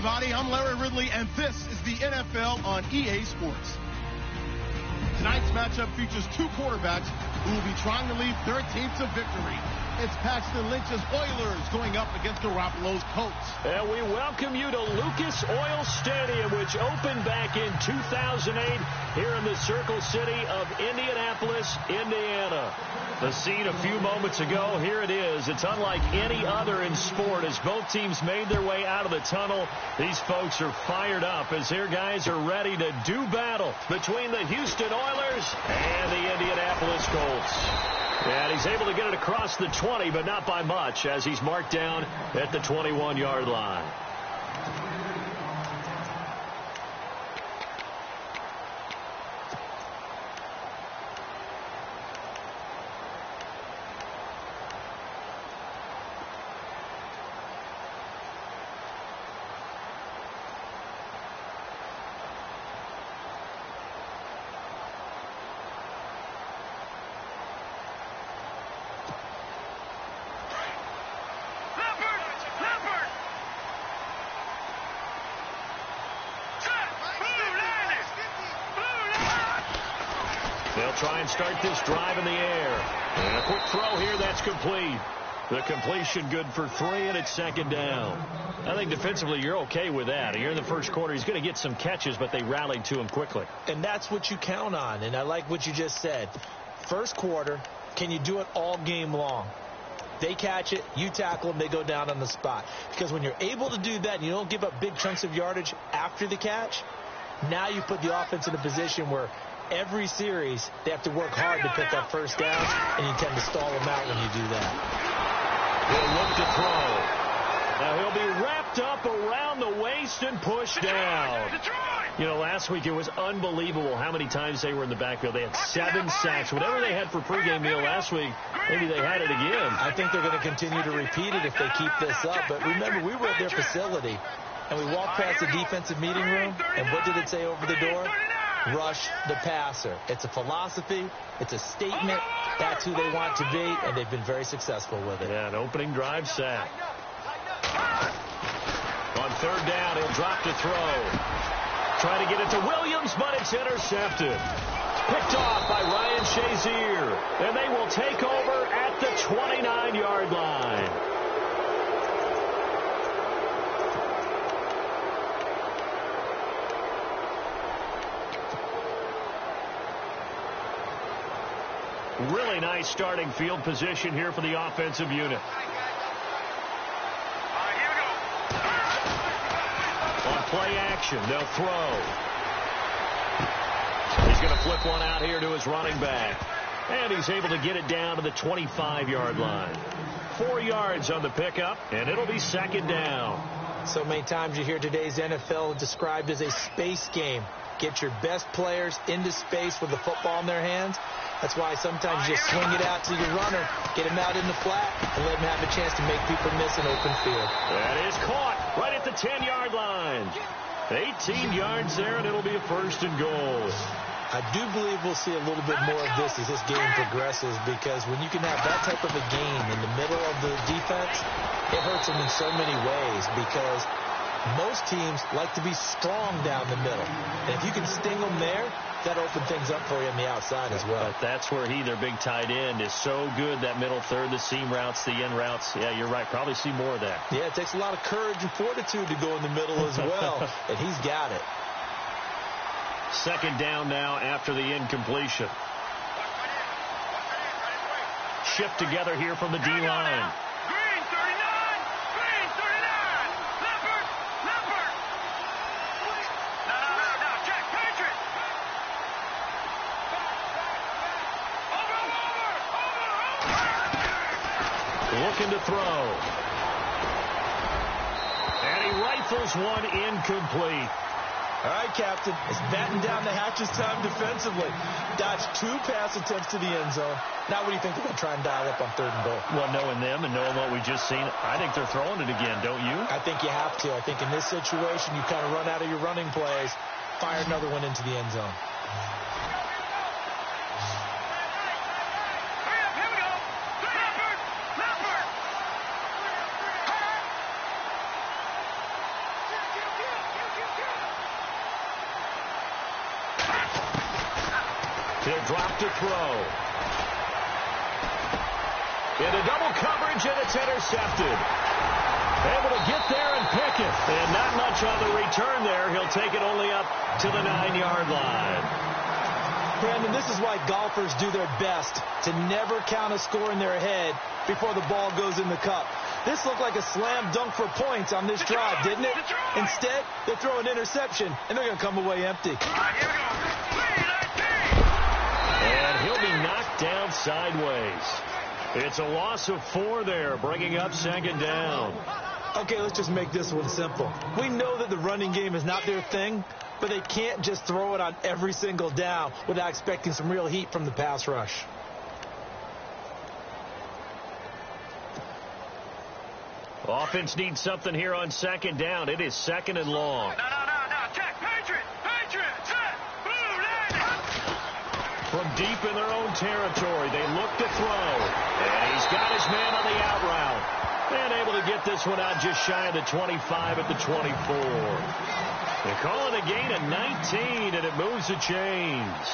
everybody. I'm Larry Ridley, and this is the NFL on EA Sports. Tonight's matchup features two quarterbacks who will be trying to lead their team to victory. It's Paxton Lynch's Oilers going up against Garoppolo's Colts. And we welcome you to Lucas Oil Stadium, which opened back in 2008 here in the Circle City of Indianapolis, Indiana. The scene a few moments ago, here it is. It's unlike any other in sport as both teams made their way out of the tunnel. These folks are fired up as their guys are ready to do battle between the Houston Oilers and the Indianapolis Colts. And he's able to get it across the 20, but not by much, as he's marked down at the 21-yard line. They'll try and start this drive in the air. And a quick throw here, that's complete. The completion good for 3, and it's second down. I think defensively you're okay with that. Here in the first quarter, he's going to get some catches, but they rallied to him quickly. And that's what you count on, and I like what you just said. First quarter, can you do it all game long? They catch it, you tackle them, they go down on the spot. Because when you're able to do that and you don't give up big chunks of yardage after the catch, now you put the offense in a position where every series they have to work hard to pick up first downs, and you tend to stall them out when you do that. He'll look to throw. Now he'll be wrapped up around the waist and pushed down. You know, last week it was unbelievable how many times they were in the backfield. They had 7 sacks. Whatever they had for pregame meal last week, maybe they had it again. I think they're going to continue to repeat it if they keep this up. But remember, we were at their facility, and we walked past the defensive meeting room, and what did it say over the door? Rush the passer. It's a philosophy. It's a statement. That's who they want to be, and they've been very successful with it. Yeah, an opening drive sack. On third down, he'll drop to throw. Trying to get it to Williams, but it's intercepted. Picked off by Ryan Shazier, and they will take over at the 29-yard line. Really nice starting field position here for the offensive unit. On play action, they'll throw. He's going to flip one out here to his running back. And he's able to get it down to the 25-yard line. 4 yards on the pickup, and it'll be second down. So many times you hear today's NFL described as a space game. Get your best players into space with the football in their hands. That's why sometimes you just swing it out to your runner, get him out in the flat, and let him have a chance to make people miss an open field. That is caught right at the 10-yard line. 18 yards there, and it'll be a first and goal. I do believe we'll see a little bit more of this as this game progresses, because when you can have that type of a game in the middle of the defense, it hurts them in so many ways, because most teams like to be strong down the middle. And if you can sting them there, that opens things up for you on the outside as well. But that's where their big tight end, is so good, that middle third, the seam routes, the in routes. Yeah, you're right. Probably see more of that. Yeah, it takes a lot of courage and fortitude to go in the middle as well, and he's got it. Second down now after the incompletion. Shift together here from the D-line. Looking to throw. And he rifles one incomplete. All right, Captain. It's batten down the hatches time defensively. Dodged 2 pass attempts to the end zone. Now what do you think they're going to try and dial up on third and goal? Well, knowing them and knowing what we just seen, I think they're throwing it again, don't you? I think you have to. I think in this situation, you kind of run out of your running plays, fire another one into the end zone. He'll drop to throw. Into double coverage, and it's intercepted. Able to get there and pick it. And not much on the return there. He'll take it only up to the 9-yard line. Brandon, this is why golfers do their best to never count a score in their head before the ball goes in the cup. This looked like a slam dunk for points on this drive, didn't it? Instead, they throw an interception, and they're going to come away empty. And he'll be knocked down sideways. It's a loss of 4 there, bringing up 2nd down. Okay, let's just make this one simple. We know that the running game is not their thing, but they can't just throw it on every single down without expecting some real heat from the pass rush. Offense needs something here on 2nd down. It is 2nd and long. No. Check. Patriot. Check. Blue line. From deep in their own territory, they look to throw. And he's got his man on the out route. And able to get this one out just shy of the 25 at the 24. They call it a gain of 19, and it moves the chains.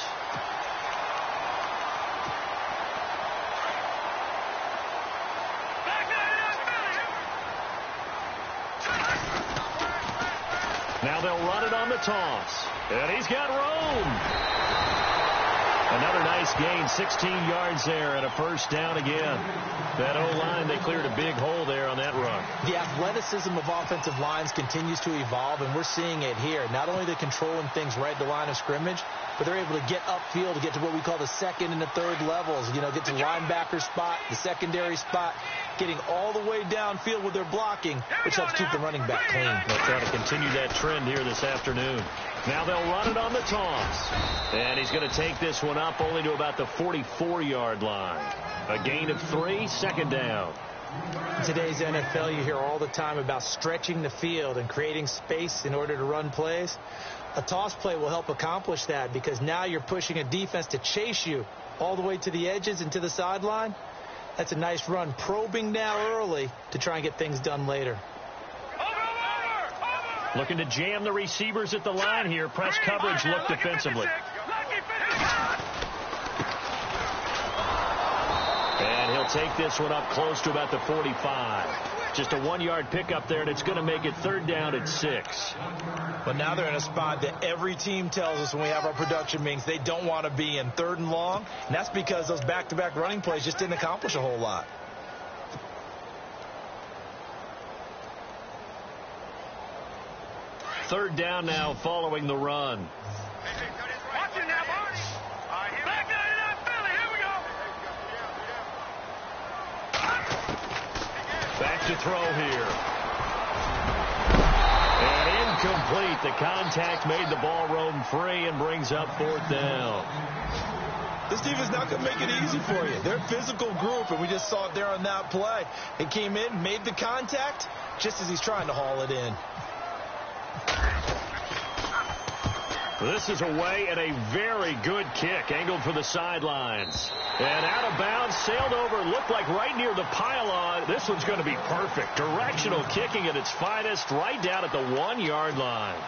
Now they'll run it on the toss. And he's got room. Another nice gain, 16 yards there, and a 1st down again. That O-line, they cleared a big hole there on that run. The athleticism of offensive lines continues to evolve, and we're seeing it here. Not only they're controlling things right at the line of scrimmage, but they're able to get upfield to get to what we call the 2nd and the 3rd levels. You know, get to the linebacker spot, the secondary spot, getting all the way downfield with their blocking, which helps keep the running back clean. They'll try to continue that trend here this afternoon. Now they'll run it on the toss. And he's going to take this one up only to about the 44-yard line. A gain of 3, 2nd down. In today's NFL, you hear all the time about stretching the field and creating space in order to run plays. A toss play will help accomplish that because now you're pushing a defense to chase you all the way to the edges and to the sideline. That's a nice run, probing now early to try and get things done later. Looking to jam the receivers at the line here. Press coverage, look defensively. And he'll take this one up close to about the 45. Just a 1-yard pickup there, and it's going to make it 3rd down at 6. But now they're in a spot that every team tells us when we have our production meetings they don't want to be in, 3rd and long. And that's because those back-to-back running plays just didn't accomplish a whole lot. Third down now following the run. Watch it now, Barney. Back down in that Philly. Here we go. Back to throw here. And incomplete. The contact made the ball roam free and brings up 4th down. This defense not going to make it easy for you. They're a physical group, and we just saw it there on that play. It came in, made the contact, just as he's trying to haul it in. This is away and a very good kick, angled for the sidelines. And out of bounds, sailed over, looked like right near the pylon. This one's going to be perfect. Directional kicking at its finest, right down at the 1-yard line.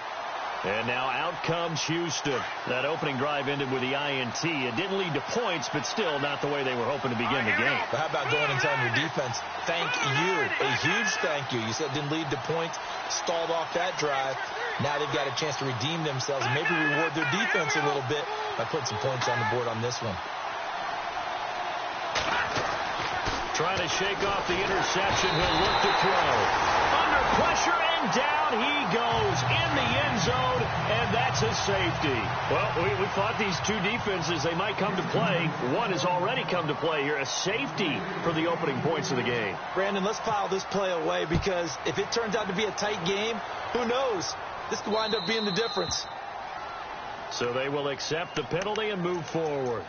And now out comes Houston. That opening drive ended with the INT. It didn't lead to points, but still not the way they were hoping to begin the game. But how about going and telling your defense, thank you, a huge thank you. You said it didn't lead to points, stalled off that drive. Now they've got a chance to redeem themselves and maybe reward their defense a little bit by putting some points on the board on this one. Trying to shake off the interception. He'll look to throw. Under pressure, and down he goes in the end zone, and that's a safety. Well, we thought these two defenses, they might come to play. One has already come to play here, a safety for the opening points of the game. Brandon, let's file this play away because if it turns out to be a tight game, who knows? This could wind up being the difference. So they will accept the penalty and move forward.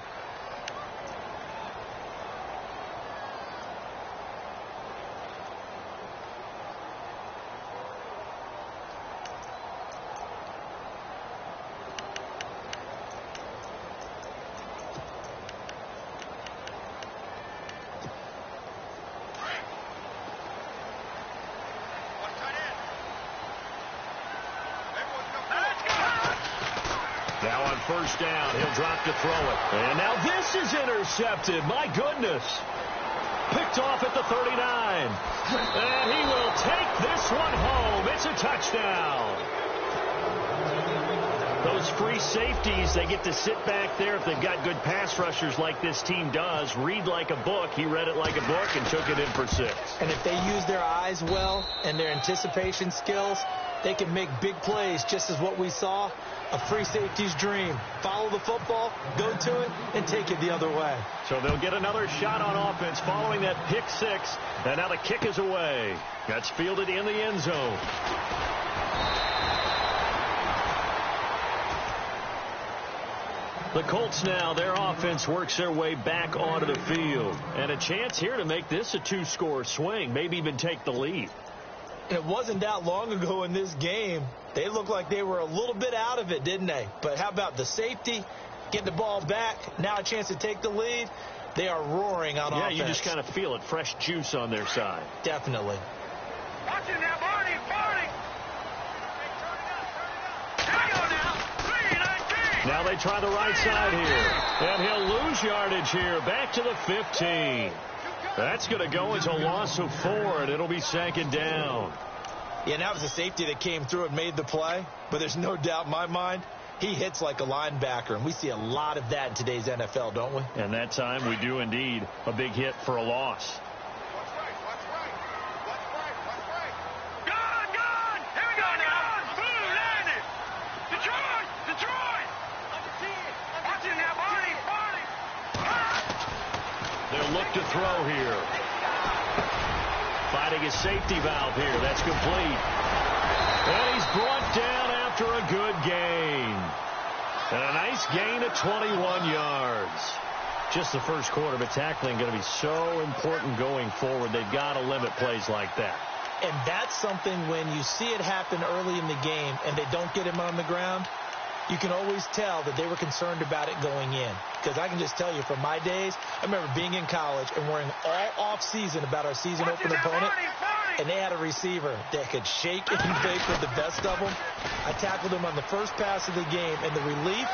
Now on on first down. He'll drop to throw it. And now this is intercepted. My goodness. Picked off at the 39. And he will take this one home. It's a touchdown. Those free safeties, they get to sit back there if they've got good pass rushers like this team does. Read like a book. He read it like a book and took it in for 6. And if they use their eyes well and their anticipation skills, they can make big plays, just as what we saw. A free safety's dream. Follow the football, go to it, and take it the other way. So they'll get another shot on offense following that pick 6. And now the kick is away. That's fielded in the end zone. The Colts now, their offense works their way back onto the field. And a chance here to make this a 2-score swing, maybe even take the lead. And it wasn't that long ago in this game. They looked like they were a little bit out of it, didn't they? But how about the safety? Get the ball back. Now a chance to take the lead. They are roaring on offense. Yeah, you just kind of feel it. Fresh juice on their side. Definitely. Watch it now, Barney. Now they try the right side here. And he'll lose yardage here. Back to the 15. That's going to go as a loss of 4, and it'll be 2nd down. Yeah, and that was a safety that came through and made the play. But there's no doubt in my mind, he hits like a linebacker. And we see a lot of that in today's NFL, don't we? And that time we do indeed. A big hit for a loss. They'll look to throw here. Fighting his safety valve here. That's complete. And he's brought down after a good gain. And a nice gain of 21 yards. Just the first quarter, but tackling going to be so important going forward. They've got to limit plays like that. And that's something when you see it happen early in the game and they don't get him on the ground, you can always tell that they were concerned about it going in. Because I can just tell you from my days, I remember being in college and worrying all off-season about our season-opening opponent, and they had a receiver that could shake and bake with the best of them. I tackled him on the first pass of the game, and the relief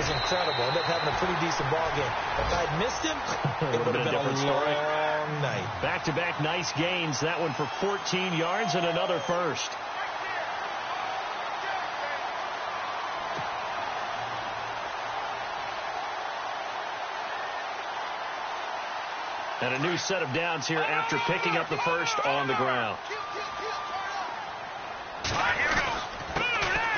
was incredible. I ended up having a pretty decent ball game. If I'd missed him, it would have been a different story. long night. Back-to-back nice gains. That one for 14 yards and another first. And a new set of downs here after picking up the first on the ground.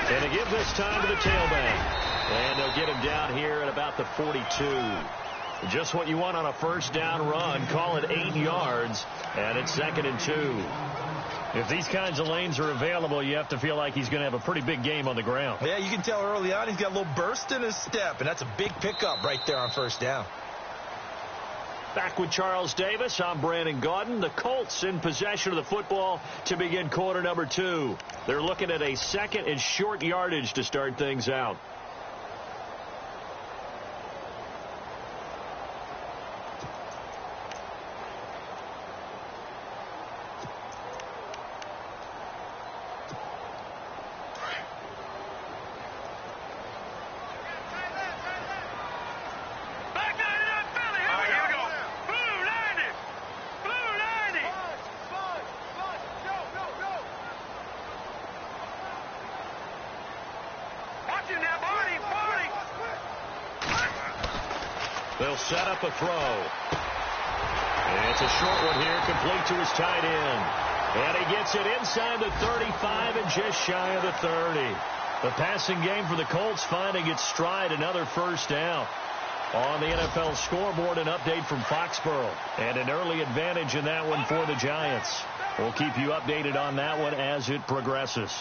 And they give this time to the tailback. And they'll get him down here at about the 42. Just what you want on a first down run. Call it 8 yards. And it's 2nd and 2. If these kinds of lanes are available, you have to feel like he's going to have a pretty big game on the ground. Yeah, you can tell early on he's got a little burst in his step. And that's a big pickup right there on first down. Back with Charles Davis, I'm Brandon Gaudin. The Colts in possession of the football to begin quarter number 2. They're looking at a 2nd and short yardage to start things out. They'll set up a throw. And it's a short one here, complete to his tight end. And he gets it inside the 35 and just shy of the 30. The passing game for the Colts finding its stride, another first down. On the NFL scoreboard, an update from Foxborough. And an early advantage in that one for the Giants. We'll keep you updated on that one as it progresses.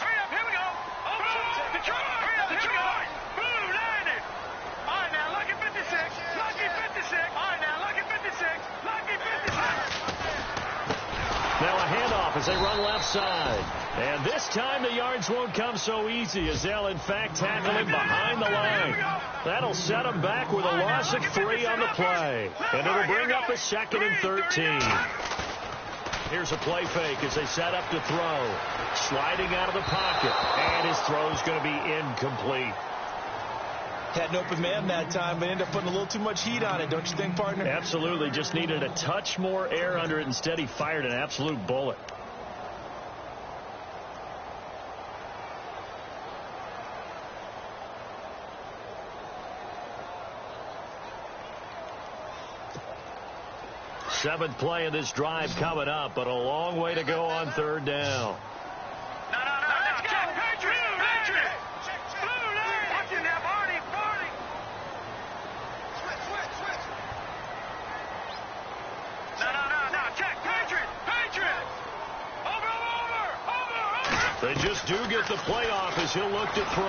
Now a handoff as they run left side. And this time the yards won't come so easy as they'll in fact tackle him behind the line. That'll set him back with a loss of 3 on the play. And it'll bring up a 2nd and 13. Here's a play fake as they set up to throw. Sliding out of the pocket. And his throw's going to be incomplete. Had an open man that time, but ended up putting a little too much heat on it, don't you think, partner? Absolutely. Just needed a touch more air under it. Instead, he fired an absolute bullet. Seventh play of this drive coming up, but a long way to go on third down. They just do get the playoff as he'll look to throw.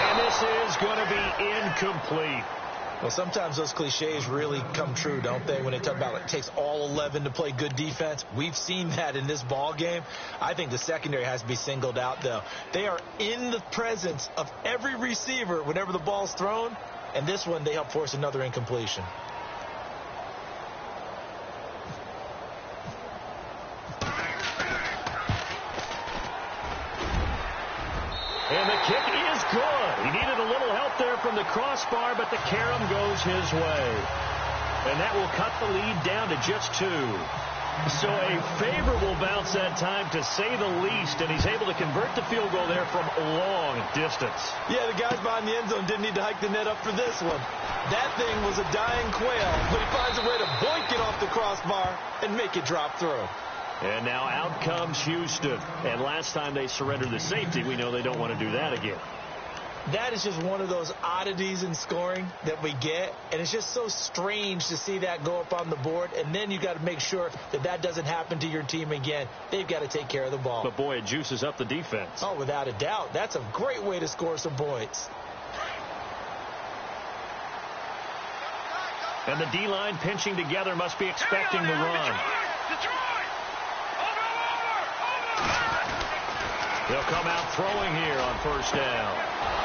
And this is going to be incomplete. Well, sometimes those cliches really come true, don't they, when they talk about it takes all 11 to play good defense. We've seen that in this ball game. I think the secondary has to be singled out, though. They are in the presence of every receiver whenever the ball's thrown, and this one they help force another incompletion. And the kick is good. He needed a little help there from the crossbar, but the carom goes his way. And that will cut the lead down to just 2. So a favorable bounce that time, to say the least, and he's able to convert the field goal there from a long distance. Yeah, the guys behind the end zone didn't need to hike the net up for this one. That thing was a dying quail, but he finds a way to boink it off the crossbar and make it drop through. And now out comes Houston. And last time they surrendered the safety, we know they don't want to do that again. That is just one of those oddities in scoring that we get. And it's just so strange to see that go up on the board. And then you got to make sure that that doesn't happen to your team again. They've got to take care of the ball. But, boy, it juices up the defense. Oh, without a doubt. That's a great way to score some points. And the D-line pinching together, must be expecting the run. He'll come out throwing here on first down.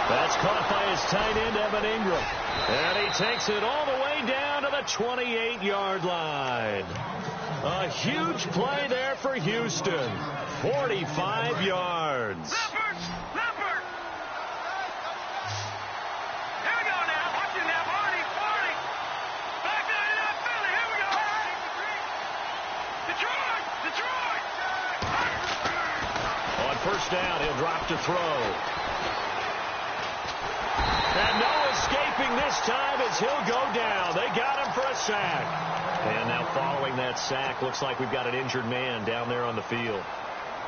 That's caught by his tight end, Evan Ingram. And he takes it all the way down to the 28-yard line. A huge play there for Houston. 45 yards. Leopard! Here we go now. Watch it now. Barney. Back up, Philly. Here we go. Detroit! On first down, he'll drop to throw. And no escaping this time as he'll go down. They got him for a sack. And now following that sack, looks like we've got an injured man down there on the field.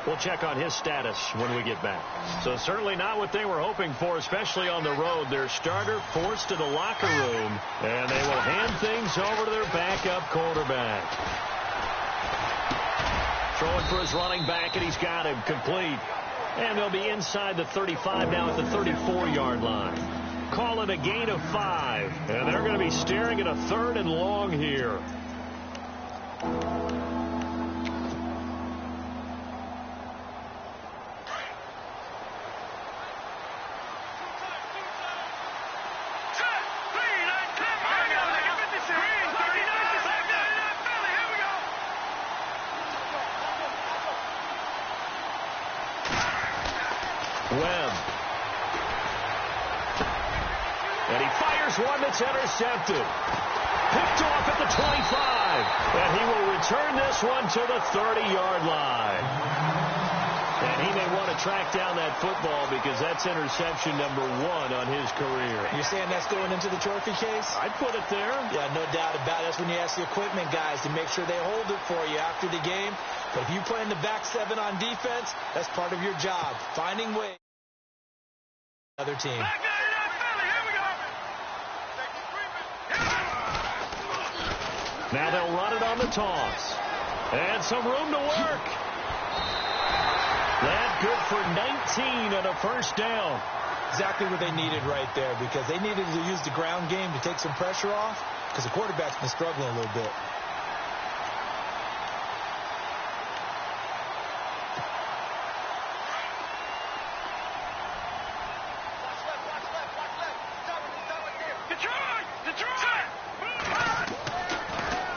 We'll check on his status when we get back. So certainly not what they were hoping for, especially on the road. Their starter forced to the locker room, and they will hand things over to their backup quarterback. Throwing for his running back, and he's got him complete. And they'll be inside the 35 now at the 34-yard line. Call it a gain of 5. And they're going to be staring at a 3rd and long here. Webb. And he fires one that's intercepted. Picked off at the 25. And he will return this one to the 30-yard line. And he may want to track down that football because that's interception number 1 on his career. You're saying that's going into the trophy case? I'd put it there. Yeah, no doubt about it. That's when you ask the equipment guys to make sure they hold it for you after the game. But if you play in the back 7 on defense, that's part of your job. Finding ways. Other team. Now they'll run it on the toss. And some room to work. That good for 19 and a first down. Exactly what they needed right there, because they needed to use the ground game to take some pressure off, because the quarterback's been struggling a little bit.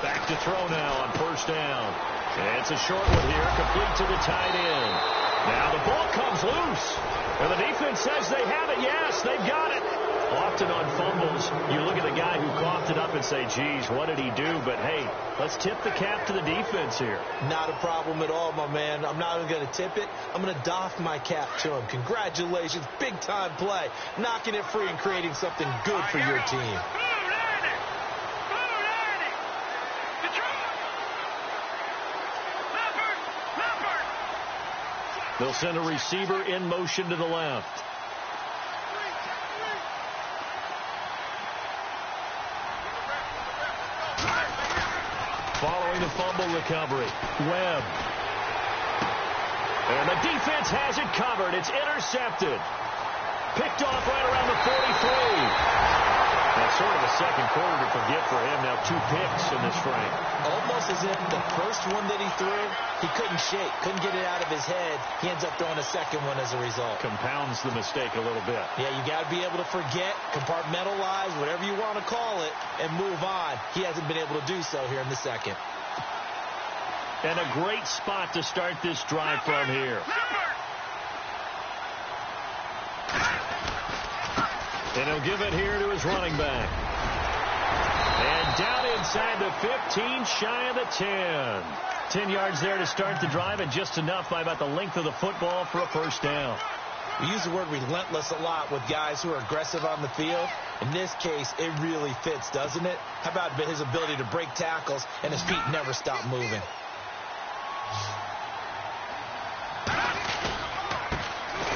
Back to throw now on first down. And it's a short one here, complete to the tight end. Now the ball comes loose. And the defense says they have it. Yes, they've got it. Often on fumbles, you look at the guy who coughed it up and say, geez, what did he do? But, hey, let's tip the cap to the defense here. Not a problem at all, my man. I'm not even going to tip it. I'm going to doff my cap to him. Congratulations. Big-time play. Knocking it free and creating something good for your team. They'll send a receiver in motion to the left. Following the fumble recovery, Webb. And the defense has it covered. It's intercepted. Picked off right around the 43. That's sort of a second quarter to forget for him. Now 2 picks in this frame. Almost as if the first one that he threw, he couldn't shake, couldn't get it out of his head. He ends up throwing a second one as a result. Compounds the mistake a little bit. Yeah, you got to be able to forget, compartmentalize, whatever you want to call it, and move on. He hasn't been able to do so here in the second. And a great spot to start this drive from here. And he'll give it here to his running back. And down inside the 15, shy of the 10. 10 yards there to start the drive, and just enough by about the length of the football for a first down. We use the word relentless a lot with guys who are aggressive on the field. In this case, it really fits, doesn't it? How about his ability to break tackles and his feet never stop moving?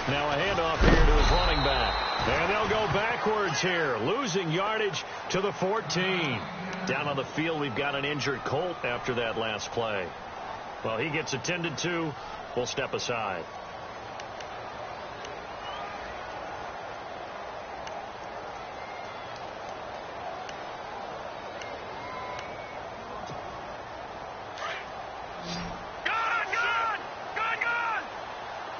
Now a handoff here to his running back. And they'll go backwards here, losing yardage to the 14. Down on the field, we've got an injured Colt after that last play. Well, he gets attended to. We'll step aside.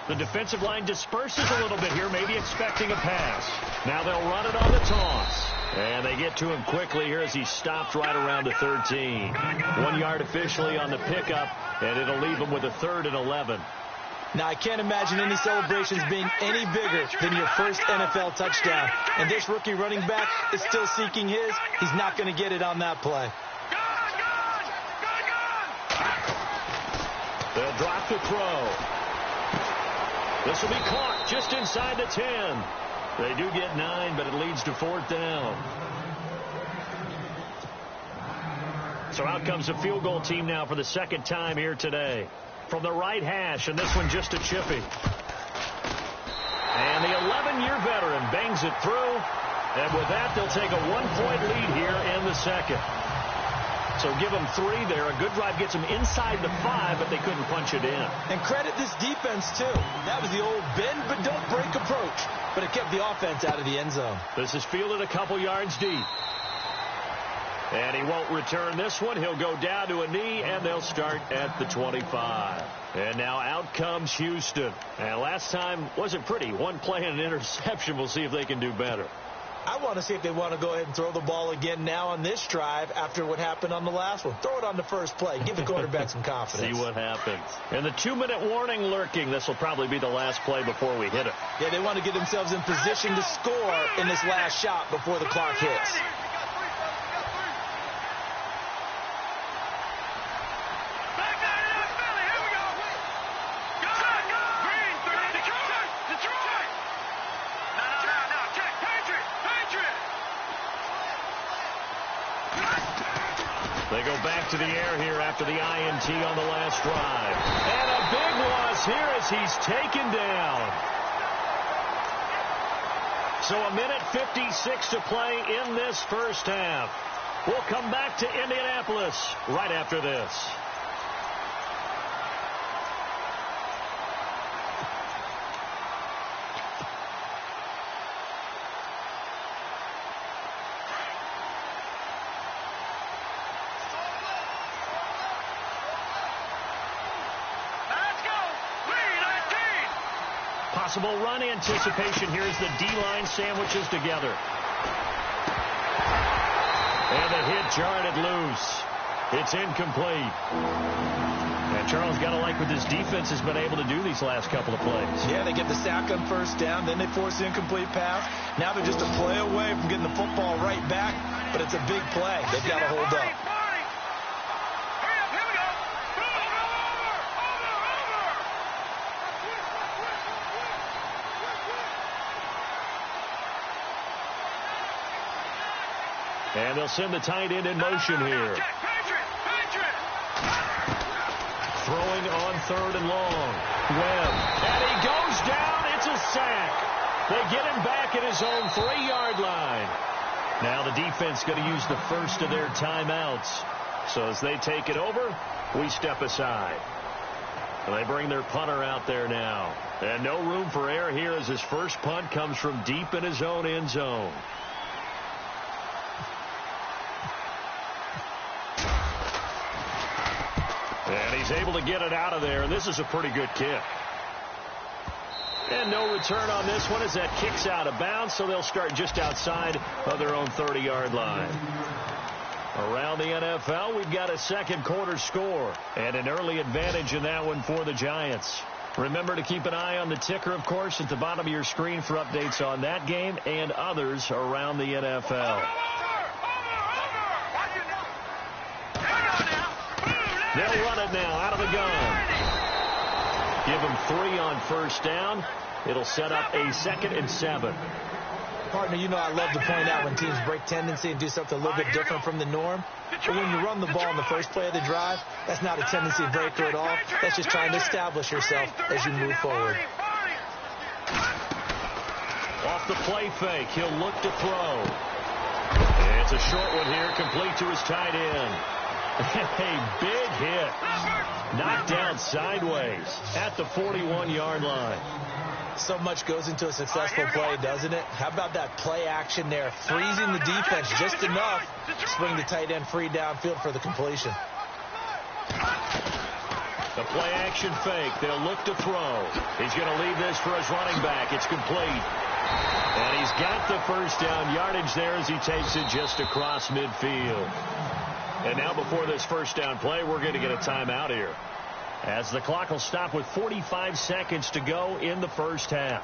The defensive line disperses a little bit here, maybe expecting a pass. Now they'll run it on the toss. And they get to him quickly here as he stopped right around the 13. 1 yard officially on the pickup, and it'll leave him with a 3rd and 11. Now, I can't imagine any celebrations being any bigger than your first NFL touchdown. And this rookie running back is still seeking his. He's not going to get it on that play. They'll drop the throw. This will be caught just inside the 10. They do get 9, but it leads to 4th down. So out comes the field goal team now for the second time here today. From the right hash, and this one just a chippy. And the 11-year veteran bangs it through. And with that, they'll take a 1-point lead here in the second. So give them 3 there. A good drive gets them inside the 5, but they couldn't punch it in. And credit this defense, too. That was the old bend but don't break approach. But it kept the offense out of the end zone. This is fielded a couple yards deep. And he won't return this one. He'll go down to a knee, and they'll start at the 25. And now out comes Houston. And last time wasn't pretty. 1 play and an interception. We'll see if they can do better. I want to see if they want to go ahead and throw the ball again now on this drive after what happened on the last one. Throw it on the first play. Give the quarterback some confidence. See what happens. And the 2-minute warning lurking. This will probably be the last play before we hit it. Yeah, they want to get themselves in position to score in this last shot before the clock hits. They go back to the air here after the INT on the last drive. And a big loss here as he's taken down. So a minute 56 to play in this first half. We'll come back to Indianapolis right after this. Possible run anticipation here as the D-line sandwiches together. And the hit jarred it loose. It's incomplete. And Charles, got to like what this defense has been able to do these last couple of plays. Yeah, they get the sack on first down, then they force the incomplete pass. Now they're just a play away from getting the football right back, but it's a big play. They've got to hold up. And they'll send the tight end in motion here. Throwing on 3rd and long. Webb. And he goes down. It's a sack. They get him back at his own 3-yard line. Now the defense going to use the first of their timeouts. So as they take it over, we step aside. And they bring their punter out there now. And no room for error here as his first punt comes from deep in his own end zone. And he's able to get it out of there, and this is a pretty good kick. And no return on this one as that kicks out of bounds, so they'll start just outside of their own 30-yard line. Around the NFL, we've got a second quarter score and an early advantage in that one for the Giants. Remember to keep an eye on the ticker, of course, at the bottom of your screen for updates on that game and others around the NFL. They'll run it now out of the gun. Give them 3 on first down. It'll set up a 2nd and 7. Partner, you know I love to point out when teams break tendency and do something a little bit different from the norm. But when you run the ball in the first play of the drive, that's not a tendency breaker at all. That's just trying to establish yourself as you move forward. Off the play fake, he'll look to throw. It's a short one here, complete to his tight end. A big hit. Knocked down sideways at the 41-yard line. So much goes into a successful play, doesn't it? How about that play action there? Freezing the defense just enough to swing the tight end free downfield for the completion. The play action fake. They'll look to throw. He's going to leave this for his running back. It's complete. And he's got the first down yardage there as he takes it just across midfield. And now before this first down play, we're going to get a timeout here, as the clock will stop with 45 seconds to go in the first half.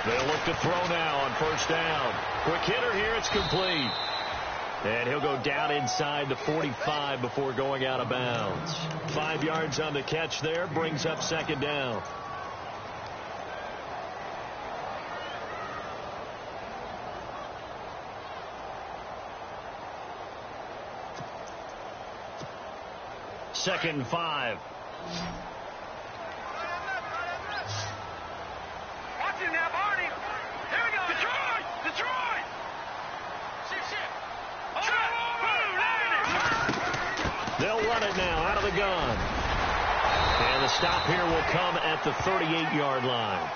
They'll look to throw now on first down. Quick hitter here, it's complete. And he'll go down inside the 45 before going out of bounds. 5 yards on the catch there, brings up second down. Second and 5. Watch him now, Barney. Here we go. Detroit! Detroit! They'll run it now out of the gun. And the stop here will come at the 38-yard line.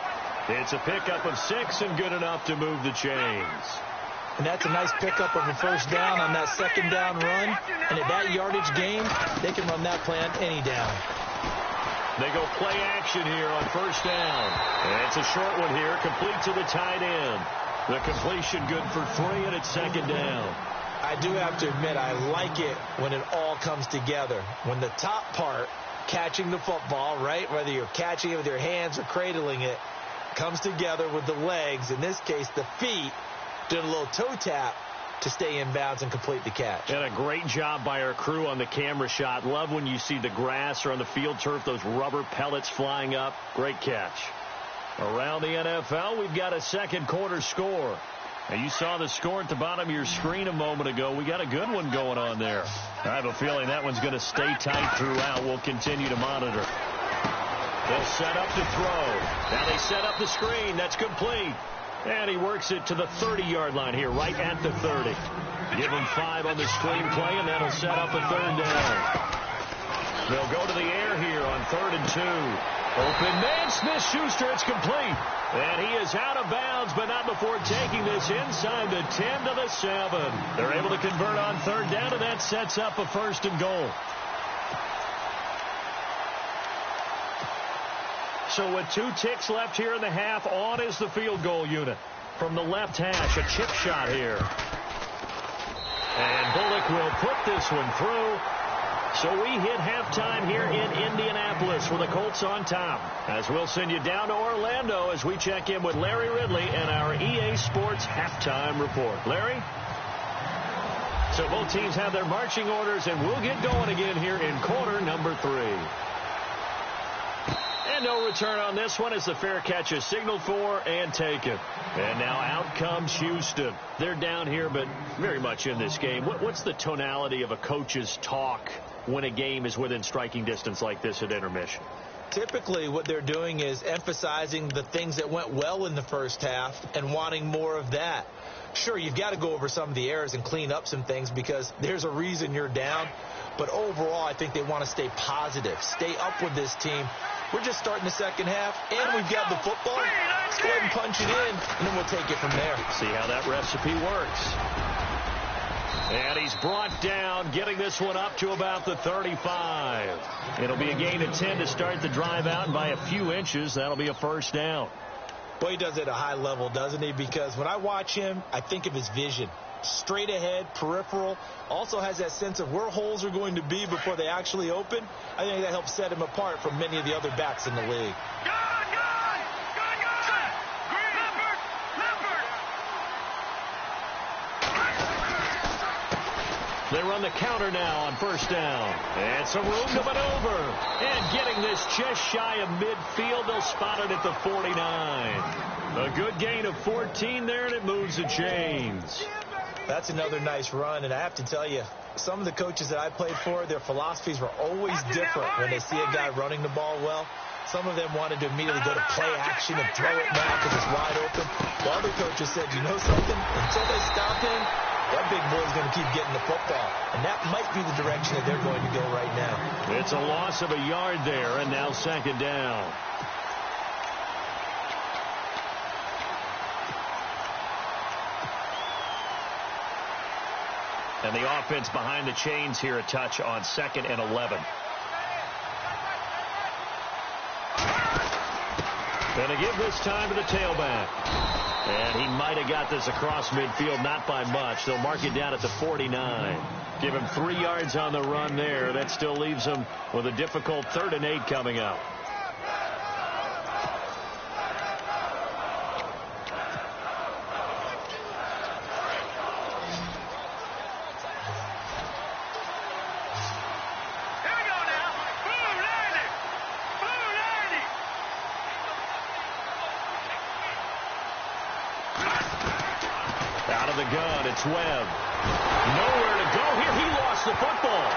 It's a pickup of 6 and good enough to move the chains. And that's a nice pickup of a first down on that second down run. And at that yardage gain, they can run that play on any down. They go play action here on first down. And it's a short one here, complete to the tight end. The completion good for 3, and it's second down. I do have to admit, I like it when it all comes together. When the top part, catching the football, right, whether you're catching it with your hands or cradling it, comes together with the legs, in this case the feet, doing a little toe tap to stay in bounds and complete the catch. And a great job by our crew on the camera shot. Love when you see the grass or on the field turf, those rubber pellets flying up. Great catch. Around the NFL, we've got a second quarter score. And you saw the score at the bottom of your screen a moment ago. We got a good one going on there. I have a feeling that one's going to stay tight throughout. We'll continue to monitor. They'll set up to throw. Now they set up the screen. That's complete. And he works it to the 30-yard line here, right at the 30. Give him 5 on the screen play, and that'll set up a third down. They'll go to the air here on 3rd and 2. Open man, Smith-Schuster, it's complete. And he is out of bounds, but not before taking this inside the 10 to the 7. They're able to convert on third down, and that sets up a 1st and goal. So with 2 ticks left here in the half, on is the field goal unit. From the left hash, a chip shot here. And Bullock will put this one through. So we hit halftime here in Indianapolis with the Colts on top. As we'll send you down to Orlando as we check in with Larry Ridley and our EA Sports halftime report. Larry? So both teams have their marching orders, and we'll get going again here in quarter number 3. And no return on this one as the fair catch is signaled for and taken. And now out comes Houston. They're down here, but very much in this game. What's the tonality of a coach's talk when a game is within striking distance like this at intermission? Typically, what they're doing is emphasizing the things that went well in the first half and wanting more of that. Sure, you've got to go over some of the errors and clean up some things because there's a reason you're down. But overall, I think they want to stay positive, stay up with this team. We're just starting the second half, and we've got the football. Let's go ahead and punch it in, and then we'll take it from there. See how that recipe works. And he's brought down, getting this one up to about the 35. It'll be a gain of 10 to start the drive out, and by a few inches, that'll be a 1st down. Boy, he does it at a high level, doesn't he? Because when I watch him, I think of his vision. Straight ahead, peripheral, also has that sense of where holes are going to be before they actually open. I think that helps set him apart from many of the other backs in the league. They run the counter now on 1st down. And some room to maneuver. And getting this just shy of midfield, they'll spot it at the 49. A good gain of 14 there, and it moves the chains. That's another nice run, and I have to tell you, some of the coaches that I played for, their philosophies were always different when they see a guy running the ball well. Some of them wanted to immediately go to play action and throw it now because it's wide open. While other coaches said, you know something? Until they stop him, that big boy's going to keep getting the football. And that might be the direction that they're going to go right now. It's a loss of a yard there, and now 2nd down. And the offense behind the chains here a touch on 2nd and 11. Going to give this time to the tailback. And he might have got this across midfield, not by much. They'll mark it down at the 49. Give him 3 yards on the run there. That still leaves him with a difficult 3rd and 8 coming up. It's Webb. Nowhere to go here. He lost the football.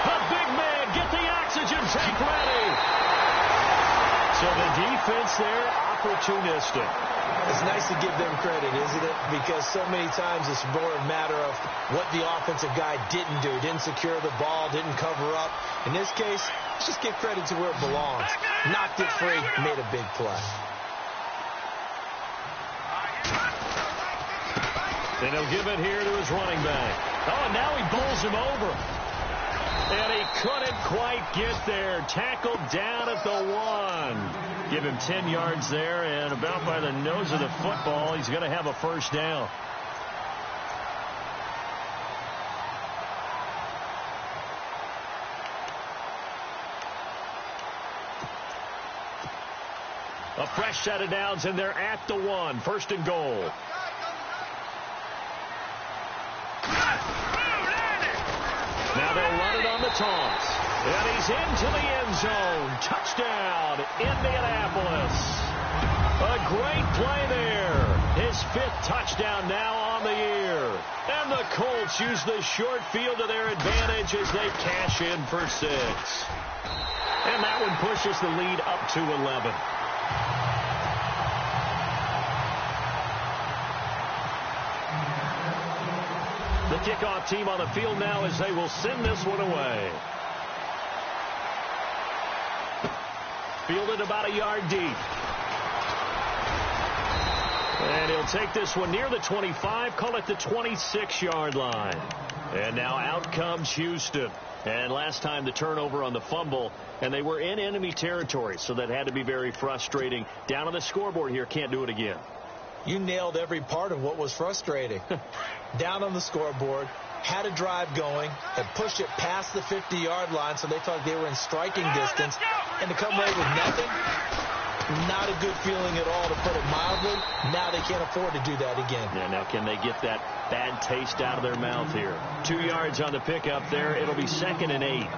The big man, get the oxygen tank ready. So the defense there, opportunistic. It's nice to give them credit, isn't it? Because so many times it's more a matter of what the offensive guy didn't do. Didn't secure the ball, didn't cover up. In this case, let's just give credit to where it belongs. Knocked it free, made a big play. And he'll give it here to his running back. Oh, and now he bowls him over. And he couldn't quite get there. Tackled down at the 1. Give him 10 yards there, and about by the nose of the football, he's going to have a 1st down. A fresh set of downs, and they're at the 1. 1st and goal. Now they'll run it on the toss. And he's into the end zone. Touchdown, Indianapolis. A great play there. His 5th touchdown now on the year. And the Colts use the short field to their advantage as they cash in for 6. And that one pushes the lead up to 11. The kickoff team on the field now as they will send this one away. fielded about a yard deep. And he'll take this one near the 25, call it the 26-yard line. And now out comes Houston. And last time the turnover on the fumble, and they were in enemy territory, so that had to be very frustrating. Down on the scoreboard here, can't do it again. You nailed every part of what was frustrating. Down on the scoreboard, had a drive going, had pushed it past the 50-yard line, so they thought they were in striking distance, and to come away with nothing, not a good feeling at all, to put it mildly. Now they can't afford to do that again. Yeah, now can they get that bad taste out of their mouth here? 2 yards on the pickup there. It'll be 2nd and 8.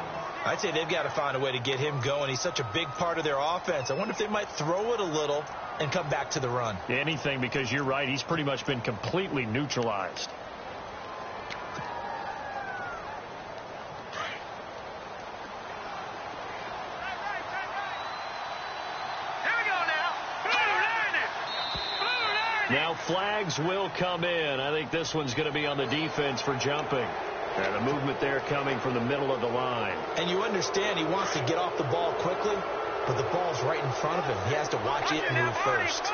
I'd say they've got to find a way to get him going. He's such a big part of their offense. I wonder if they might throw it a little and come back to the run. Anything, because you're right. He's pretty much been completely neutralized. Now flags will come in. I think this one's going to be on the defense for jumping. And the movement there coming from the middle of the line. And you understand he wants to get off the ball quickly, but the ball's right in front of him. He has to watch it move first.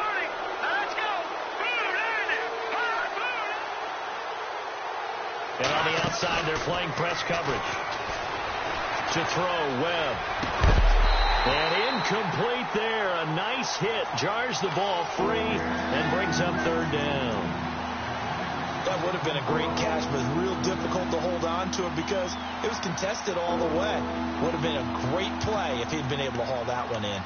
And on the outside, they're playing press coverage. To throw, Webb. And incomplete there. A nice hit. Jars the ball free and brings up 3rd down. That would have been a great catch, but it's real difficult to hold on to it because it was contested all the way. Would have been a great play if he'd been able to haul that one in.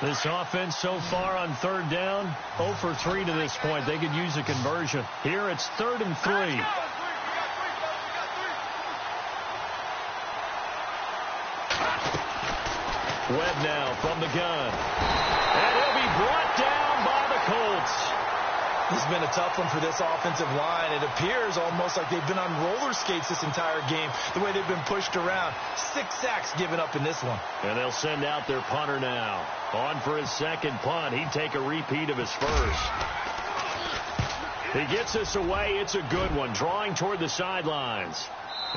This offense so far on 3rd down, 0 for 3 to this point. They could use a conversion. Here it's 3rd and 3. Webb now from the gun. And he'll be brought down by the Colts. This has been a tough one for this offensive line. It appears almost like they've been on roller skates this entire game, the way they've been pushed around. 6 sacks given up in this one. And they'll send out their punter now. On for his 2nd punt. He'd take a repeat of his first. He gets this away. It's a good one. Drawing toward the sidelines.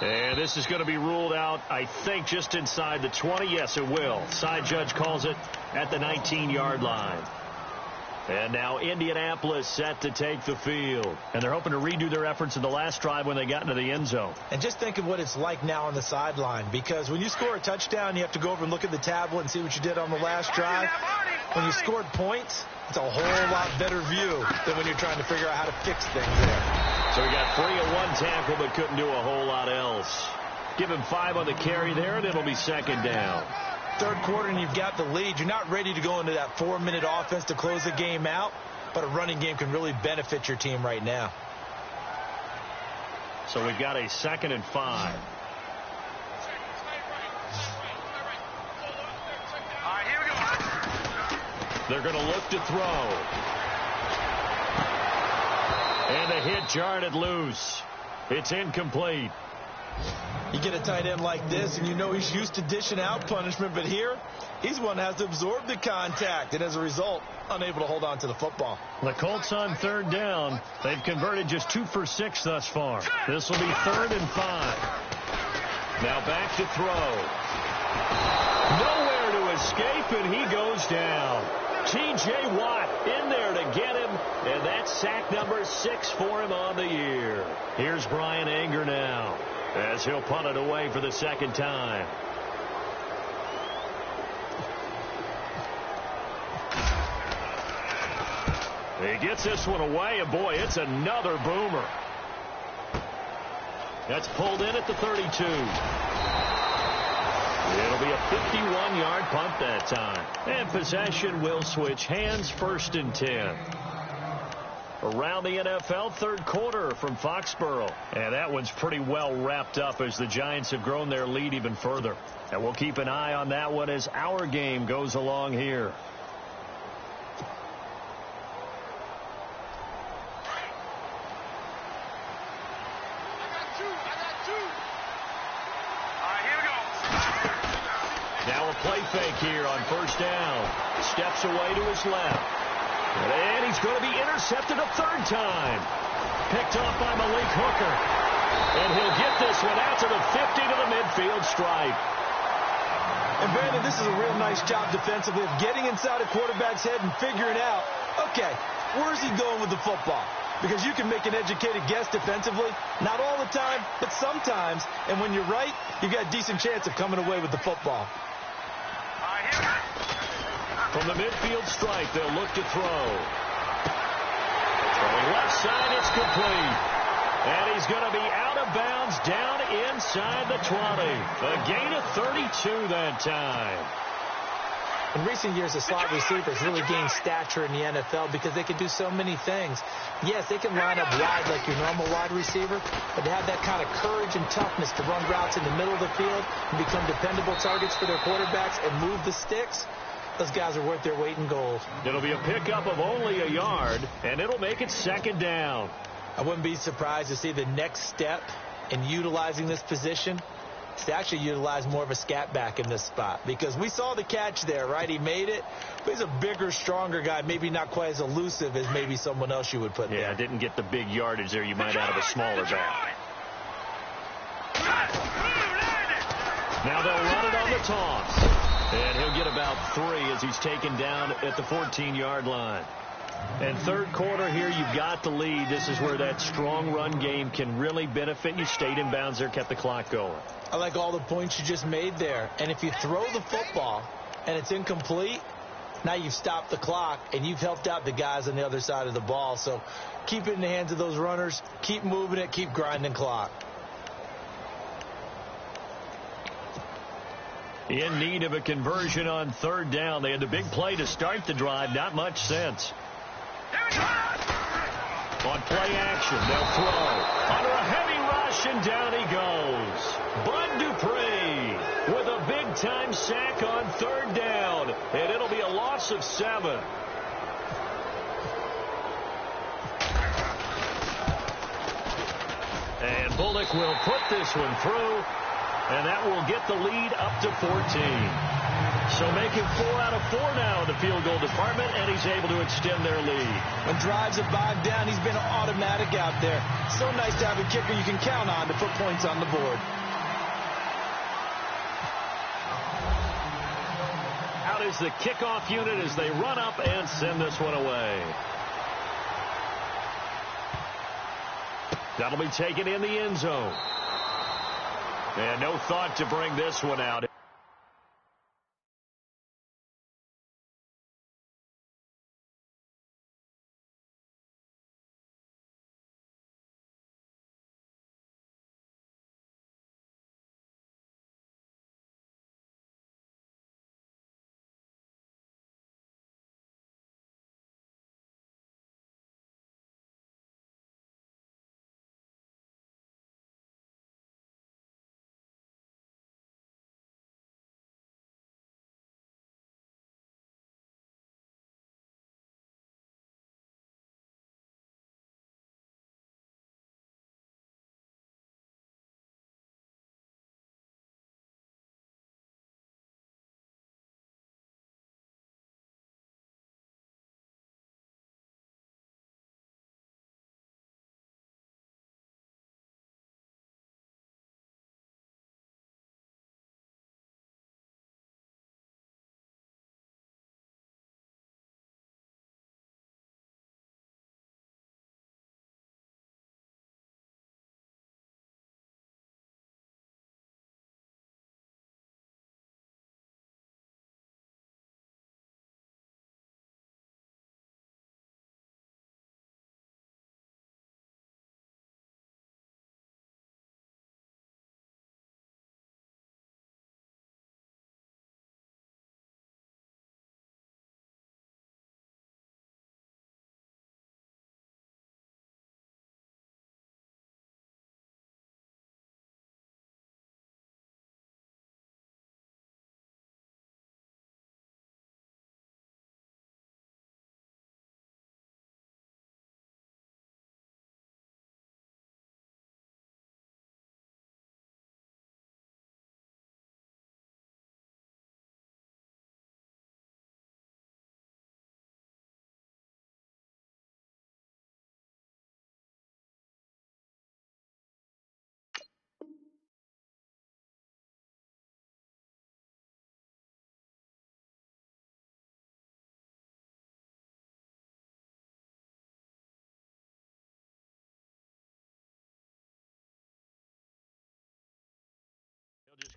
And this is going to be ruled out, I think, just inside the 20. Yes, it will. Side judge calls it at the 19-yard line. And now Indianapolis set to take the field. And they're hoping to redo their efforts in the last drive when they got into the end zone. And just think of what it's like now on the sideline, because when you score a touchdown, you have to go over and look at the tablet and see what you did on the last drive. When you scored points, it's a whole lot better view than when you're trying to figure out how to fix things there. So we got 3 on 1 tackle, but couldn't do a whole lot else. Give him 5 on the carry there, and it'll be 2nd down. 3rd quarter, and you've got the lead. You're not ready to go into that 4-minute offense to close the game out, but a running game can really benefit your team right now. So we've got a 2nd and 5. All right, here we go. They're going to look to throw. And a hit jarred it loose. It's incomplete. You get a tight end like this, and you know he's used to dishing out punishment, but here, he's one that has to absorb the contact, and as a result, unable to hold on to the football. The Colts on 3rd down. They've converted just 2 for 6 thus far. This will be 3rd and 5. Now back to throw. Nowhere to escape, and he goes down. T.J. Watt in there to get him, and that's sack number 6 for him on the year. Here's Brian Anger now, as he'll punt it away for the 2nd time. He gets this one away, and boy, it's another boomer. That's pulled in at the 32. It'll be a 51-yard punt that time. And possession will switch hands, 1st and 10. Around the NFL, 3rd quarter from Foxborough. And that one's pretty well wrapped up as the Giants have grown their lead even further. And we'll keep an eye on that one as our game goes along here. Now a play fake here on 1st down. Steps away to his left. And he's going to be intercepted a 3rd time. picked off by Malik Hooker. And he'll get this one out to the 50 to the midfield stripe. And Brandon, this is a real nice job defensively of getting inside a quarterback's head and figuring out, okay, where's he going with the football? Because you can make an educated guess defensively, not all the time, but sometimes. And when you're right, you've got a decent chance of coming away with the football. From the midfield stripe, they'll look to throw. From the left side, it's complete. And he's going to be out of bounds down inside the 20. A gain of 32 that time. In recent years, the slot receivers really gained stature in the NFL because they can do so many things. Yes, they can line up wide like your normal wide receiver, but they have that kind of courage and toughness to run routes in the middle of the field and become dependable targets for their quarterbacks and move the sticks. Those guys are worth their weight in gold. It'll be a pickup of only a yard, and it'll make it second down. I wouldn't be surprised to see the next step in utilizing this position is to actually utilize more of a scat back in this spot, because we saw the catch there, right? He made it, but he's a bigger, stronger guy, maybe not quite as elusive as maybe someone else you would put there. Yeah, didn't get the big yardage there you might out of a smaller back. Now they'll run it on the toss, and he'll get about 3 as he's taken down at the 14-yard line. And third quarter here, you've got the lead. This is where that strong run game can really benefit you. Stayed in bounds there, kept the clock going. I like all the points you just made there. And if you throw the football and it's incomplete, now you've stopped the clock and you've helped out the guys on the other side of the ball. So keep it in the hands of those runners. Keep moving it. Keep grinding clock. In need of a conversion on third down. They had the big play to start the drive. Not much sense. On play action, they'll throw. Under a heavy rush, and down he goes. Bud Dupree with a big-time sack on third down. And it'll be a loss of 7. And Bullock will put this one through. And that will get the lead up to 14. So making 4 out of 4 now in the field goal department, and he's able to extend their lead. When drives have bogged down, he's been automatic out there. So nice to have a kicker you can count on to put points on the board. Out is the kickoff unit as they run up and send this one away. That'll be taken in the end zone. And no thought to bring this one out.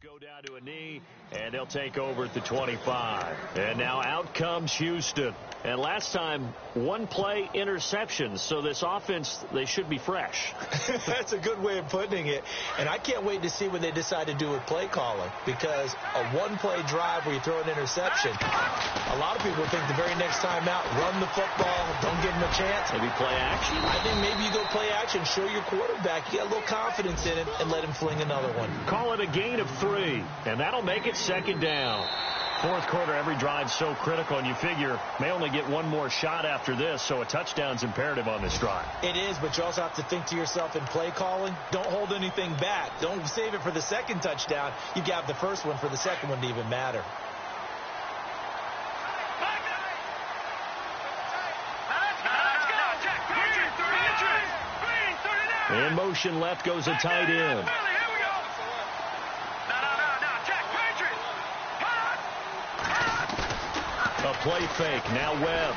Go down to a knee, and they'll take over at the 25. And now out comes Houston. And last time, one play interceptions, so this offense, they should be fresh. That's a good way of putting it. And I can't wait to see what they decide to do with play calling, because a one-play drive where you throw an interception, a lot of people think the very next time out, run the football, don't give them a chance. Maybe play action? I think maybe you go play action, show your quarterback, you got a little confidence in him, and let him fling another one. Call it a gain of 3, and that'll make it second down. Fourth quarter, every drive's so critical, and you figure may only get one more shot after this, so a touchdown's imperative on this drive. It is, but you also have to think to yourself in play calling, don't hold anything back. Don't save it for the second touchdown. You got the first one for the second one to even matter. In motion left goes a tight end. A play fake. Now Webb.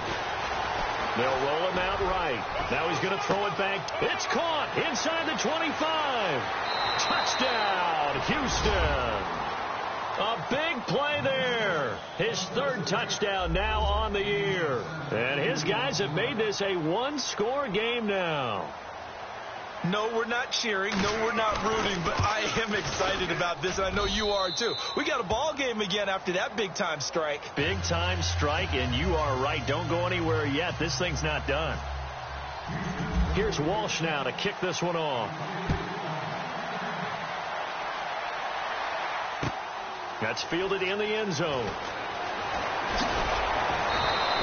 They'll roll him out right. Now he's going to throw it back. It's caught inside the 25. Touchdown, Houston. A big play there. His third touchdown now on the year. And his guys have made this a one-score game now. No, we're not cheering. No, we're not rooting, but I am excited about this, and I know you are too. We got a ball game again after that big-time strike. Big-time strike, and you are right. Don't go anywhere yet. This thing's not done. Here's Walsh now to kick this one off. That's fielded in the end zone.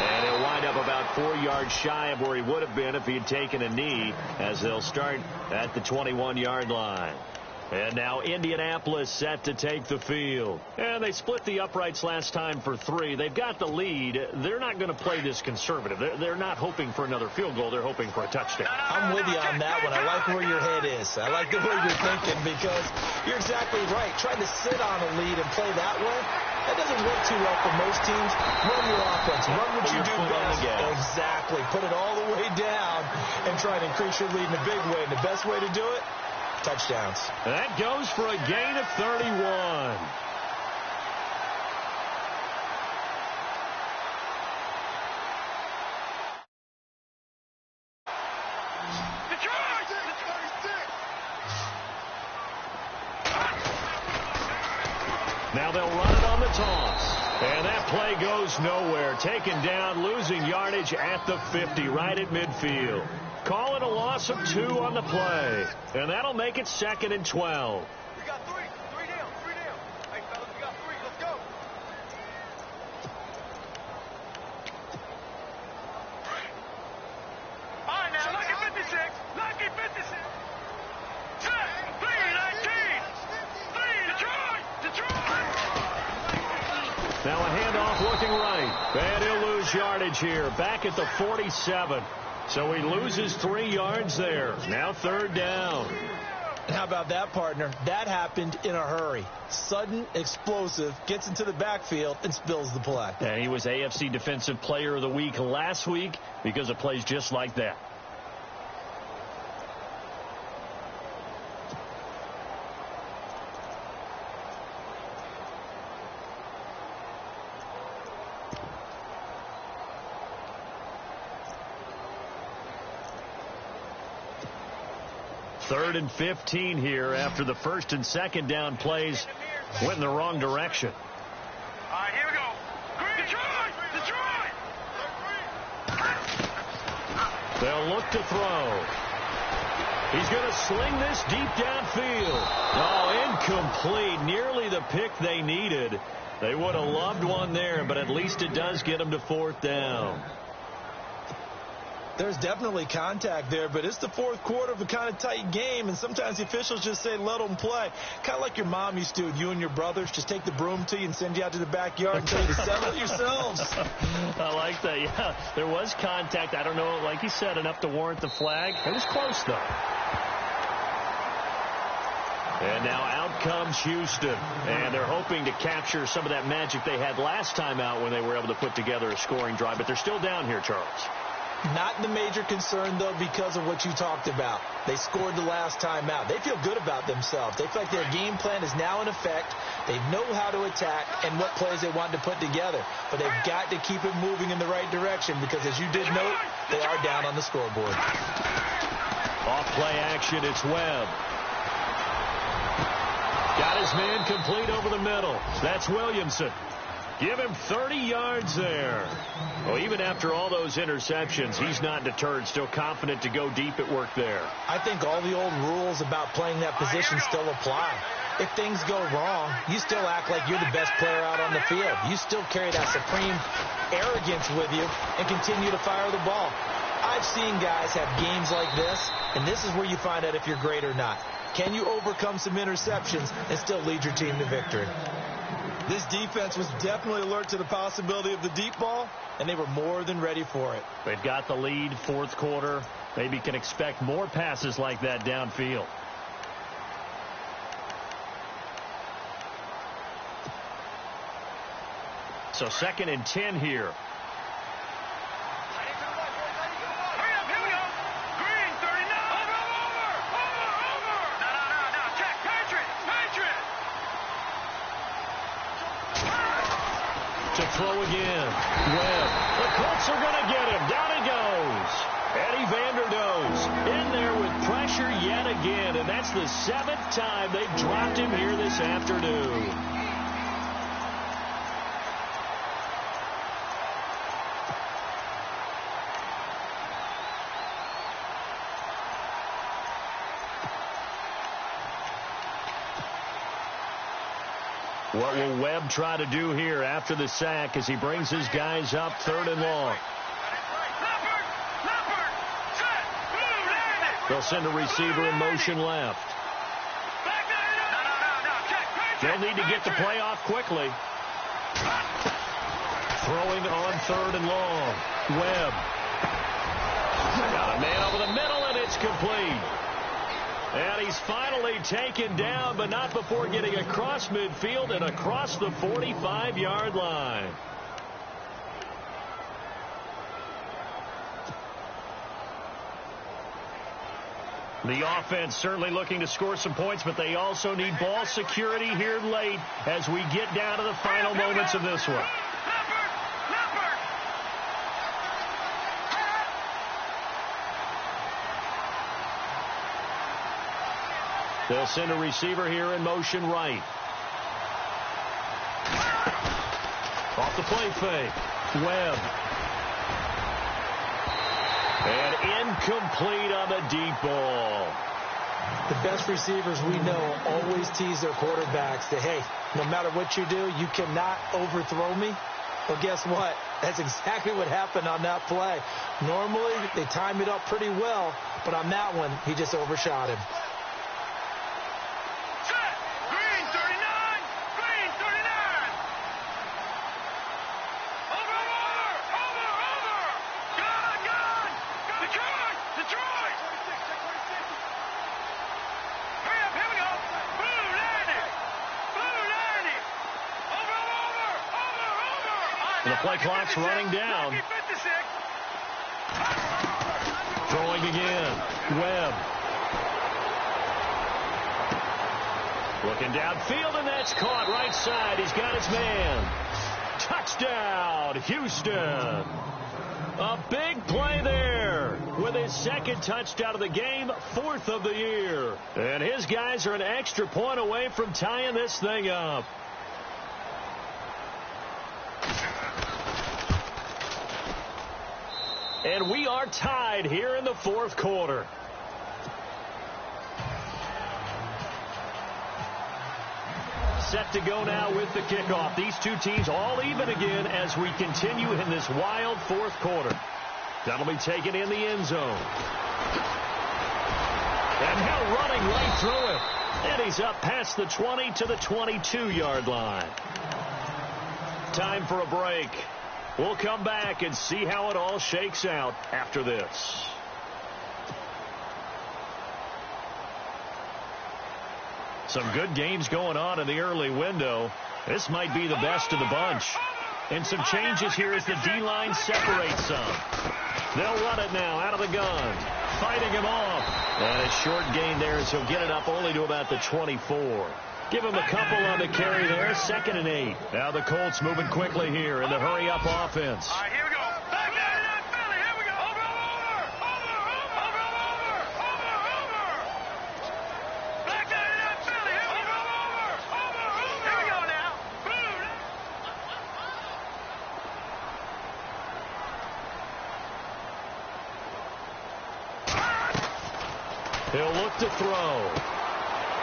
And he'll wind up about 4 yards shy of where he would have been if he had taken a knee, as they'll start at the 21-yard line. And now Indianapolis set to take the field. And they split the uprights last time for 3. They've got the lead. They're not going to play this conservative. They're not hoping for another field goal. They're hoping for a touchdown. I'm with you on that one. I like where your head is. I like the way you're thinking, because you're exactly right. Trying to sit on a lead and play that way, that doesn't work too well for most teams. Run your offense. Run what you do best. Exactly. Put it all the way down and try to increase your lead in a big way. And the best way to do it, touchdowns. That goes for a gain of 31. Now they'll run it on the toss. And that play goes nowhere. Taken down, losing yardage at the 50, right at midfield. Call it a loss of 2 on the play. And that'll make it 2nd and 12. We got 3. 3 down. 3 down. Hey, fellas, we got 3. Let's go. All right, now, lucky 56. Lucky 56. Check. 3-19. 3, Detroit. Now a handoff looking right. And he'll lose yardage here. Back at the 47. So he loses 3 yards there. Now 3rd down. And how about that, partner? That happened in a hurry. Sudden, explosive, gets into the backfield, and spills the play. Yeah, he was AFC Defensive Player of the Week last week because of plays just like that. Third and 15 here after the 1st and 2nd down plays went in the wrong direction. All right, here we go. Detroit. They'll look to throw. He's going to sling this deep downfield. Oh, incomplete. Nearly the pick they needed. They would have loved one there, but at least it does get them to 4th down. There's definitely contact there, but it's the 4th quarter of a kind of tight game, and sometimes the officials just say, let them play. Kind of like your mom used to with you and your brothers. Just take the broom to you and send you out to the backyard and tell you to settle it yourselves. I like that, yeah. There was contact. I don't know, like you said, enough to warrant the flag. It was close, though. And now out comes Houston, and they're hoping to capture some of that magic they had last time out when they were able to put together a scoring drive, but they're still down here, Charles. Not the major concern, though, because of what you talked about. They scored the last time out. They feel good about themselves. They feel like their game plan is now in effect. They know how to attack and what plays they want to put together. But they've got to keep it moving in the right direction because, as you did note, they are down on the scoreboard. Off play action, it's Webb. Got his man complete over the middle. That's Williamson. Give him 30 yards there. Well, even after all those interceptions, he's not deterred. Still confident to go deep at work there. I think all the old rules about playing that position still apply. If things go wrong, you still act like you're the best player out on the field. You still carry that supreme arrogance with you and continue to fire the ball. I've seen guys have games like this, and this is where you find out if you're great or not. Can you overcome some interceptions and still lead your team to victory? This defense was definitely alert to the possibility of the deep ball, and they were more than ready for it. They've got the lead, fourth quarter. Maybe can expect more passes like that downfield. So 2nd and 10 here. To throw again. Webb. The Colts are going to get him. Down he goes. Eddie Vanderdoes in there with pressure yet again. And that's the 7th time they've dropped him here this afternoon. What will Webb try to do here after the sack as he brings his guys up 3rd and long? They'll send a receiver in motion left. They'll need to get the play off quickly. Throwing on 3rd and long. Webb. Got a man over the middle, and it's complete. And he's finally taken down, but not before getting across midfield and across the 45-yard line. The offense certainly looking to score some points, but they also need ball security here late as we get down to the final moments of this one. They'll send a receiver here in motion right. Off the play fake. Webb. And incomplete on the deep ball. The best receivers we know always tease their quarterbacks that, hey, no matter what you do, you cannot overthrow me. Well, guess what? That's exactly what happened on that play. Normally, they time it up pretty well, but on that one, he just overshot him. The play clock's running down. Throwing again. Webb. Looking downfield, and that's caught right side. He's got his man. Touchdown, Houston. A big play there with his 2nd touchdown of the game, 4th of the year. And his guys are an extra point away from tying this thing up. And we are tied here in the 4th quarter. Set to go now with the kickoff. These two teams all even again as we continue in this wild 4th quarter. That'll be taken in the end zone. And now running right through it. And he's up past the 20 to the 22-yard line. Time for a break. We'll come back and see how it all shakes out after this. Some good games going on in the early window. This might be the best of the bunch. And some changes here as the D-line separates some. They'll run it now out of the gun. Fighting him off. And a short gain there as he'll get it up only to about the 24. Give him a couple on the carry there. 2nd and 8. Now the Colts moving quickly here in the hurry-up offense. All right, here we go. Back there in that Philly. Here we go. Over. Back there in that Philly. Here we go. Here we go now. He'll look to throw.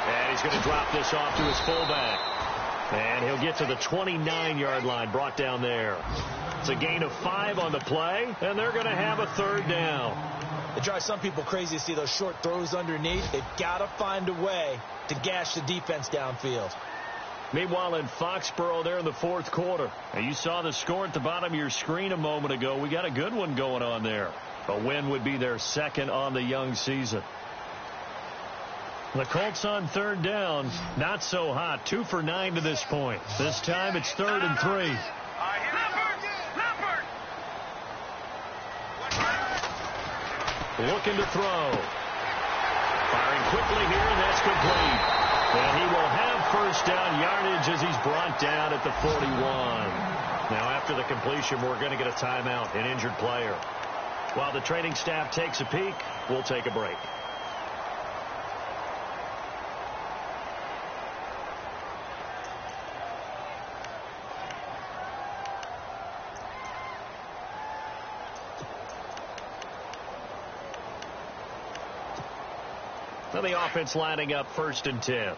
And he's going to drop this off to his fullback. And he'll get to the 29-yard line, brought down there. It's a gain of 5 on the play, and they're going to have a 3rd down. It drives some people crazy to see those short throws underneath. They've got to find a way to gash the defense downfield. Meanwhile, in Foxborough there in the 4th quarter. And you saw the score at the bottom of your screen a moment ago. We got a good one going on there. A win would be their 2nd on the young season. The Colts on 3rd down, not so hot. 2 for 9 to this point. This time it's 3rd and 3. Looking to throw. Firing quickly here, and that's complete. And he will have 1st down yardage as he's brought down at the 41. Now after the completion, we're going to get a timeout, an injured player. While the training staff takes a peek, we'll take a break. Now the offense lining up 1st and 10.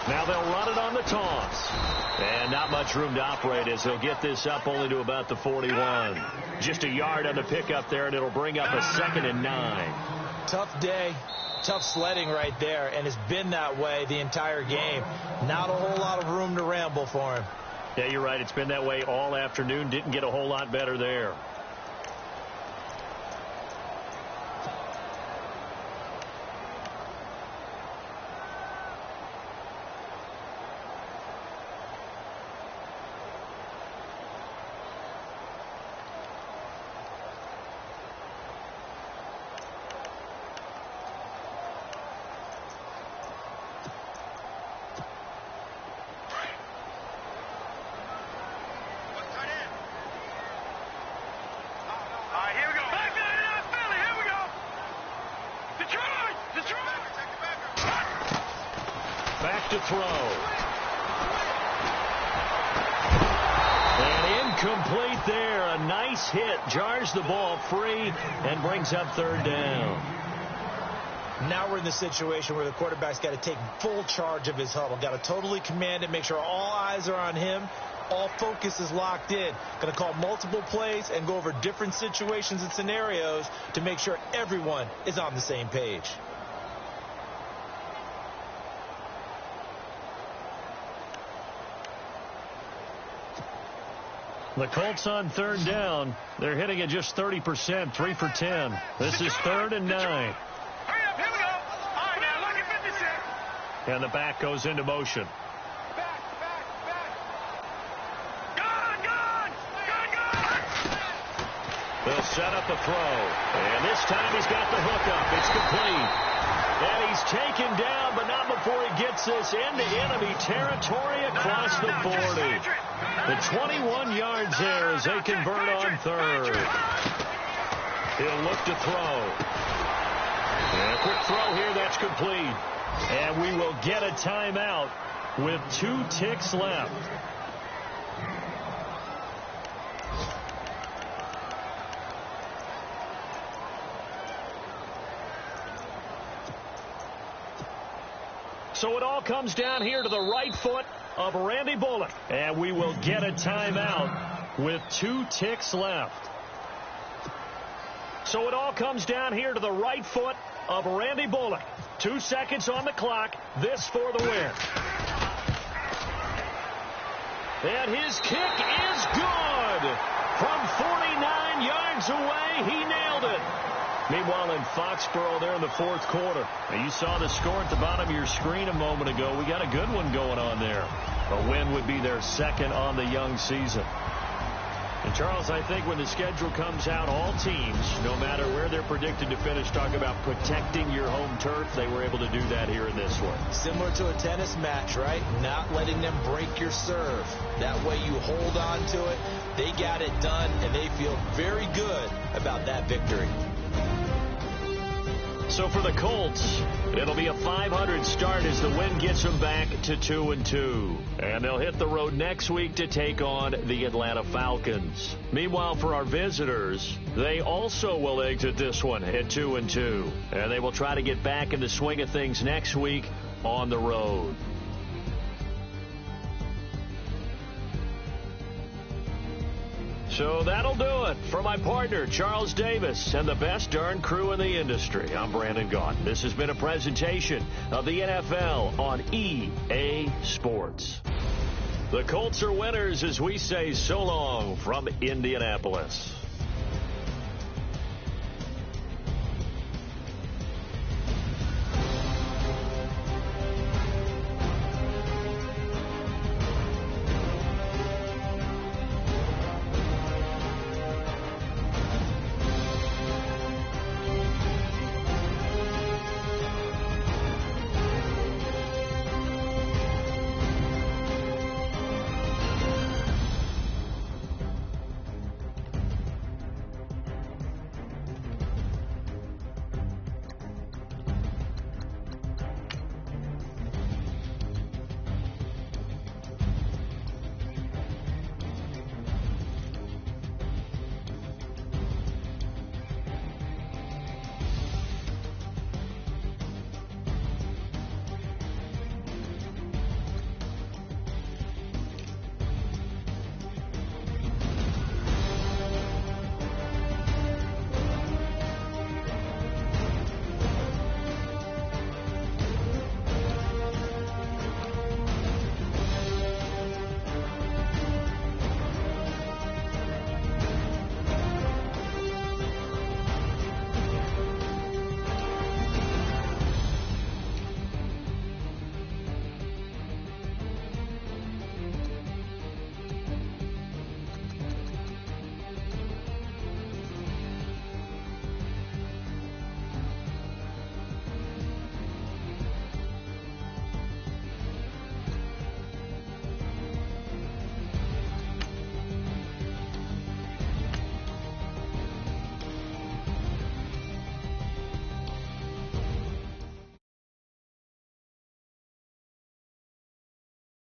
Now they'll run it on the toss. And not much room to operate as he'll get this up only to about the 41. Just a yard on the pickup there, and it'll bring up a 2nd and 9. Tough day, tough sledding right there, and it's been that way the entire game. Not a whole lot of room to ramble for him. Yeah, you're right. It's been that way all afternoon. Didn't get a whole lot better there. To throw. And incomplete there. A nice hit. Jars the ball free and brings up 3rd down. Now we're in the situation where the quarterback's got to take full charge of his huddle. Got to totally command it, make sure all eyes are on him. All focus is locked in. Going to call multiple plays and go over different situations and scenarios to make sure everyone is on the same page. The Colts on 3rd down. They're hitting at just 30%, 3 for 10. This is 3rd and 9. Hurry up, here we go. All right, now look at 56. And the back goes into motion. Back. Gone. They'll set up the throw. And this time he's got the hook up. It's complete. And he's taken down, but not before he gets this into enemy territory across the 40. The 21 yards there as they convert on 3rd. He'll look to throw. And a quick throw here, that's complete. And we will get a timeout with 2 ticks left. So it all comes down here to the right foot of Randy Bullock. And we will get a timeout with 2 ticks left. So it all comes down here to the right foot of Randy Bullock. 2 seconds on the clock. This for the win. And his kick is good. From 49 yards away, he nailed it. Meanwhile, in Foxborough there in the 4th quarter. Now, you saw the score at the bottom of your screen a moment ago. We got a good one going on there. A win would be their second on the young season. And, Charles, I think when the schedule comes out, all teams, no matter where they're predicted to finish, talk about protecting your home turf. They were able to do that here in this one. Similar to a tennis match, right? Not letting them break your serve. That way you hold on to it. They got it done, and they feel very good about that victory. So for the Colts, it'll be a .500 start as the win gets them back to 2-2. And they'll hit the road next week to take on the Atlanta Falcons. Meanwhile, for our visitors, they also will exit this one at 2-2. And they will try to get back in the swing of things next week on the road. So that'll do it for my partner, Charles Davis, and the best darn crew in the industry. I'm Brandon Gaudin. This has been a presentation of the NFL on EA Sports. The Colts are winners as we say so long from Indianapolis.